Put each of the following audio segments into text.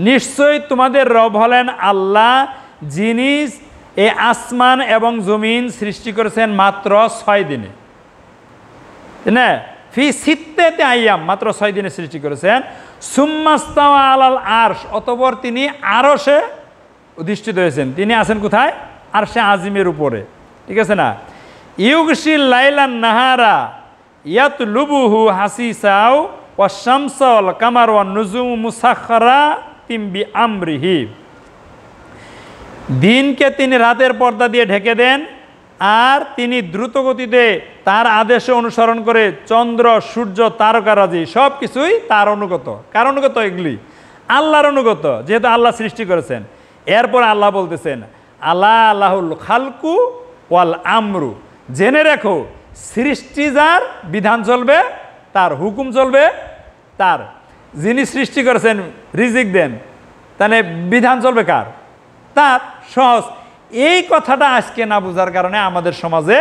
নিশ্চয়ই তোমাদের রব হলেন আল্লাহ, যিনি এই আসমান এবং জমিন সৃষ্টি করেছেন মাত্র 6 দিনে। না, ফি সিত্তাতি আইয়াম, মাত্র 6 দিনে সৃষ্টি করেছেন। সুম্মাস্তাওয়া আলাল আরশ, অতঃপর তিনি আরশে অধিষ্ঠিত হয়েছেন। তিনি আছেন কোথায়? আরশে আজিমের উপরে, ঠিক আছে না? ইউগশিল লাইলান নাহারা ইয়াতলুবুহু হাসিসাও ওয়াশ শামসা ওয়াল কামার ওয়ান নুজুমু মুসাখখারাতিম বিআমরিহি। দিনকে তিনি রাতের পর্দা দিয়ে ঢেকে দেন, আর তিনি দ্রুত গতিতে তার আদেশে অনুসরণ করে চন্দ্র, সূর্য, তারকারাজি সব কিছুই তার অনুগত। কার অনুগত? এগুলি আল্লাহর অনুগত, যেহেতু আল্লাহ সৃষ্টি করেছেন। এরপর আল্লাহ বলতেছেন আল্লাহ আল্লাহুল খালকু ওয়াল আমরু, জেনে রেখো সৃষ্টি যার, বিধান চলবে তার, হুকুম চলবে তার। যিনি সৃষ্টি করেছেন, রিজিক দেন, তাহলে বিধান চলবে কার? তার। সহজ। এই কথাটা আজকে না বোঝার কারণে আমাদের সমাজে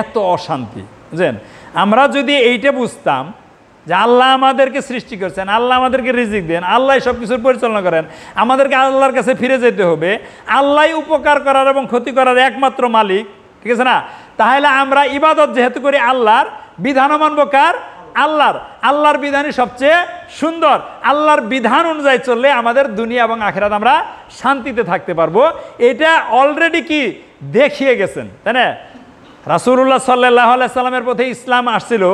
এত অশান্তি। বুঝলেন? আমরা যদি এইটা বুঝতাম যে আল্লাহ আমাদেরকে সৃষ্টি করেছেন, আল্লাহ আমাদেরকে রিজিক দেন, আল্লাহ সব কিছুর পরিচালনা করেন, আমাদেরকে আল্লাহর কাছে ফিরে যেতে হবে, আল্লাহ উপকার করার এবং ক্ষতি করার একমাত্র মালিক, ঠিক আছে না? তাহলে আমরা ইবাদত যেহেতু করি আল্লাহর, বিধানও মানব কার? আল্লাহর। আল্লাহর বিধানই সবচেয়ে সুন্দর। আল্লাহর বিধান অনুযায়ী চললে আমাদের দুনিয়া এবং আখিরাত আমরা শান্তিতে থাকতে পারবো। এটা অলরেডি কি দেখিয়ে গেছেন, তাই না? রাসূলুল্লাহ সাল্লাল্লাহু আলাইহি সাল্লামের পথে ইসলাম আসছিল,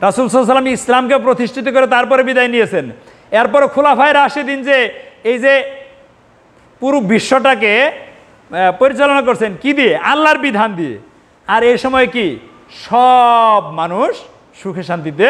রাসূল সাল্লাল্লাহু আলাইহি সাল্লাম ইসলামকে প্রতিষ্ঠিত করে তারপরে বিদায় নিয়েছেন। এরপরে খুলাফায়ে রাশিদিন যে এই যে পুরো বিশ্বটাকে পরিচালনা করছেন কি দিয়ে? আল্লাহর বিধান দিয়ে। আর এই সময় কি সব মানুষ সুখে শান্তিতে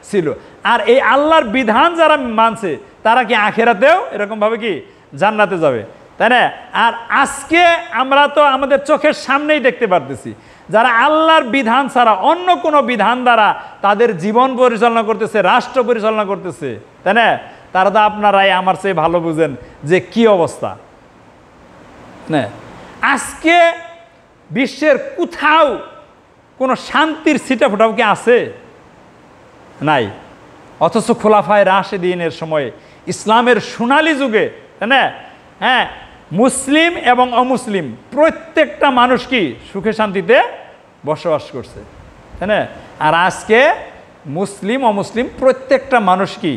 ছিল। আর এই আল্লাহর বিধান যারা মানছে তারা কি আখিরাতেও এরকমভাবে কি জান্নাতে যাবে, তাই না? আর আজকে আমরা তো আমাদের চোখের সামনেই দেখতে পারতেছি যারা আল্লাহর বিধান ছাড়া অন্য কোনো বিধান দ্বারা তাদের জীবন পরিচালনা করতেছে, রাষ্ট্র পরিচালনা করতেছে, তাই না? তারা তো আপনারাই আমার চেয়ে ভালো বুঝেন যে কি অবস্থা। না, আজকে বিশ্বের কোথাও কোনো শান্তির ছিটাফোঁটাও কি আছে? নাই। অথচ খোলাফায়ে রাশিদিনের সময়ে ইসলামের সোনালী যুগে, তাই না, হ্যাঁ, মুসলিম এবং অমুসলিম প্রত্যেকটা মানুষ কি সুখে শান্তিতে বসবাস করছে, তাই না? আর আজকে মুসলিম অমুসলিম প্রত্যেকটা মানুষ কি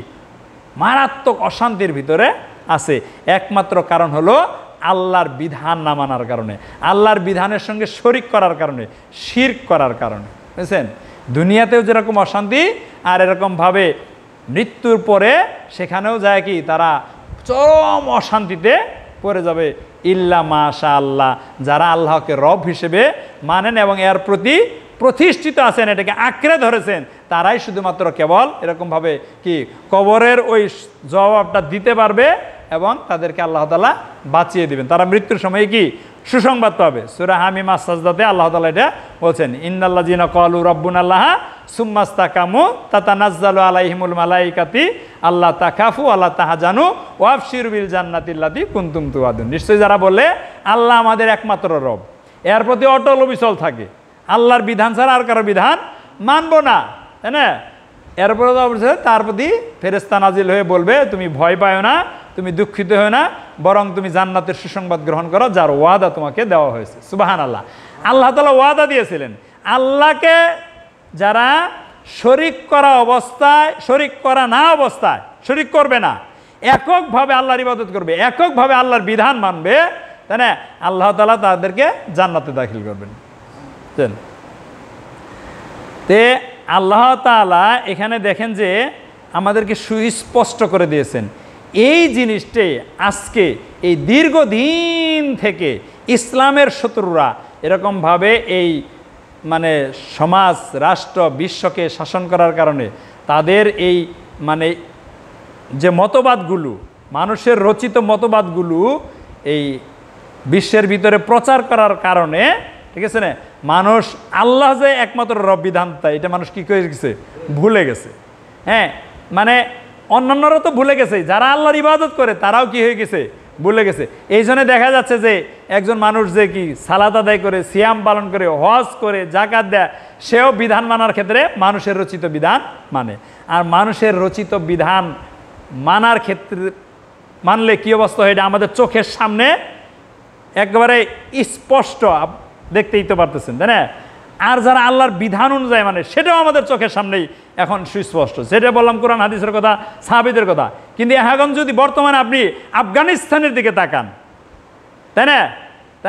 মারাত্মক অশান্তির ভিতরে আছে। একমাত্র কারণ হলো আল্লাহর বিধান না মানার কারণে, আল্লাহর বিধানের সঙ্গে শরিক করার কারণে, শিরক করার কারণে। বুঝছেন? দুনিয়াতেও যেরকম অশান্তি, আর এরকমভাবে মৃত্যুর পরে সেখানেও যায় কি তারা চরম অশান্তিতে পড়ে যাবে। ইল্লা মাশা আল্লাহ, যারা আল্লাহকে রব হিসেবে মানেন এবং এর প্রতি প্রতিষ্ঠিত আছেন, এটাকে আঁকড়ে ধরেছেন, তারাই শুধুমাত্র কেবল এরকমভাবে কি কবরের ওই জবাবটা দিতে পারবে এবং তাদেরকে আল্লাহ তাআলা বাঁচিয়ে দিবেন। তারা মৃত্যুর সময় কি সুসংবাদ পাবে। সূরা হামিম আস-সাজদাতে আল্লাহ তাআলা এটা বলছেন, ইন্নাল্লাযিনা ক্বালু রাব্বুনাল্লাহ সুম্মা ইসতাকামু তাতানাজ্জালু আলাইহিমুল মালাইকাতু আল্লা তাখাফু আল্লা তাহজানু ওয়াবশিরু বিল জান্নাতিল্লাতী কুনতুম তুআদুন। নিশ্চয়ই যারা বলে আল্লাহ আমাদের একমাত্র রব, এর প্রতি অটল অবিচল থাকে, আল্লাহর বিধান ছাড়া আর কারো বিধান মানব না, তাই না? এরপরে তার প্রতি ফেরেশতা নাজিল হয়ে বলবে তুমি ভয় পাও না, তুমি দুঃখিত হও না, বরং তুমি জান্নাতের সুসংবাদ গ্রহণ করো যার ওয়াদা তোমাকে দেওয়া হয়েছে। সুবহানাল্লাহ। আল্লাহ তাআলা ওয়াদা দিয়েছিলেন আল্লাহকে যারা শরিক করা অবস্থায়, শরিক করা না অবস্থায়, শরিক করবে না, এককভাবে আল্লাহর ইবাদত করবে, এককভাবে আল্লাহর বিধান মানবে, তাই না, আল্লাহ তাআলা তাদেরকে জান্নাতে দাখিল করবেন। তে আল্লাহ তাআলা এখানে দেখেন যে আমাদেরকে সুস্পষ্ট করে দিয়েছেন এই জিনিসটাই। আজকে এই দীর্ঘদিন থেকে ইসলামের শত্রুরা এরকমভাবে এই মানে সমাজ, রাষ্ট্র, বিশ্বকে শাসন করার কারণে তাদের এই মানে যে মতবাদগুলো, মানুষের রচিত মতবাদগুলো এই বিশ্বের ভিতরে প্রচার করার কারণে, ঠিক আছে না, মানুষ আল্লাহ যে একমাত্র রব বিধানটা এটা মানুষ কী করে গেছে, ভুলে গেছে। হ্যাঁ, মানে অন্যান্যরা তো ভুলে গেছে, যারা আল্লাহর ইবাদত করে তারাও কি হয়ে গেছে, ভুলে গেছে। এই জন্য দেখা যাচ্ছে যে একজন মানুষ যে কি সালাত আদায় করে, সিয়াম পালন করে, হজ করে, যাকাত দেয়, সেও বিধান মানার ক্ষেত্রে মানুষের রচিত বিধান মানে। আর মানুষের রচিত বিধান মানার ক্ষেত্রে মানলে কী অবস্থা হয়, এটা আমাদের চোখের সামনে একেবারে স্পষ্ট দেখতেই তো পারতেছেন, তাই না? আর যারা আল্লাহর বিধান অনুযায়ী মানে সেটাও আমাদের চোখের সামনেই এখন সুস্পষ্ট। সেটা বললাম কোরআন হাদিসের কথা, সাহাবীদের কথা। কিন্তু এখন যদি বর্তমানে আপনি আফগানিস্তানের দিকে তাকান, তাই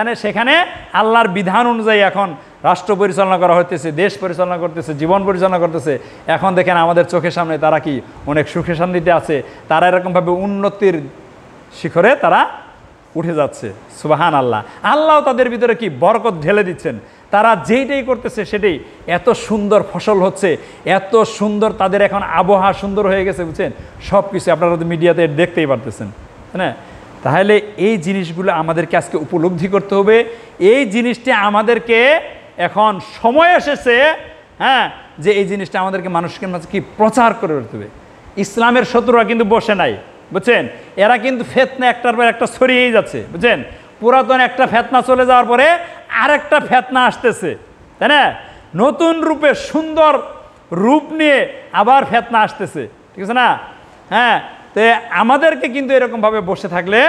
না, সেখানে আল্লাহর বিধান অনুযায়ী এখন রাষ্ট্র পরিচালনা করা হইতেছে, দেশ পরিচালনা করতেছে, জীবন পরিচালনা করতেছে। এখন দেখেন আমাদের চোখের সামনে তারা কি অনেক সুখে শান্তিতে আছে, তারা এরকমভাবে উন্নতির শিখরে তারা উঠে যাচ্ছে। সুবহান আল্লাহ। আল্লাহ তাদের ভিতরে কি বরকত ঢেলে দিচ্ছেন। তারা যেইটাই করতেছে সেটাই এত সুন্দর ফসল হচ্ছে, এত সুন্দর তাদের এখন আবহাওয়া সুন্দর হয়ে গেছে, বুঝছেন? সব কিছু আপনারা তো মিডিয়াতে দেখতেই পারতেছেন, তাই না? তাহলে এই জিনিসগুলো আমাদেরকে আজকে উপলব্ধি করতে হবে। এই জিনিসটা আমাদেরকে এখন সময় এসেছে, হ্যাঁ, যে এই জিনিসটা আমাদেরকে মানুষকে মাঝে কি প্রচার করে করতে হবে। ইসলামের শত্রুরা কিন্তু বসে নাই, বুঝছেন? এরা কিন্তু ফেতনা একটার পর একটা ছড়িয়েই যাচ্ছে, বুঝছেন? পুরাতন একটা ফেতনা চলে যাওয়ার পরে আরেকটা ফেতনা আসতেছে, তাই না? নতুন রূপে সুন্দর রূপ নিয়ে আবার ফেতনা আসতেছে, ঠিক আছে না? হ্যাঁ, তো আমাদেরকে কিন্তু এরকমভাবে বসে থাকলে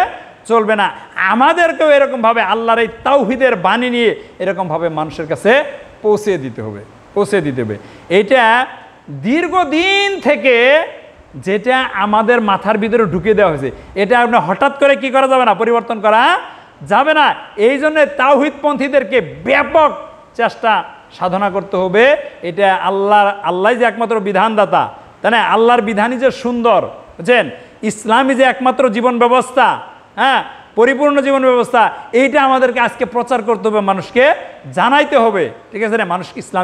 চলবে না। আমাদেরকেও এরকমভাবে আল্লাহর এই তাওহীদের বাণী নিয়ে এরকমভাবে মানুষের কাছে পৌঁছে দিতে হবে। এটা দীর্ঘদিন থেকে যেটা আমাদের মাথার ভিতরে ঢুকিয়ে দেওয়া হয়েছে, এটা আপনি হঠাৎ করে কি করা যাবে না, পরিবর্তন করা যাবে না। এই জন্য তাওহীদপন্থীদেরকে ব্যাপক চেষ্টা সাধনা করতে হবে। এটা আল্লাহ যে একমাত্র বিধানদাতা, তাই না? আল্লাহর বিধানই যে সুন্দর, বুঝছেন? ইসলামই যে একমাত্র জীবন ব্যবস্থা, হ্যাঁ, পরিপূর্ণ জীবন ব্যবস্থা, এইটা আমাদেরকে আজকে প্রচার করতে হবে, মানুষকে জানাইতে হবে, ঠিক আছে না? মানুষকে ইসলামের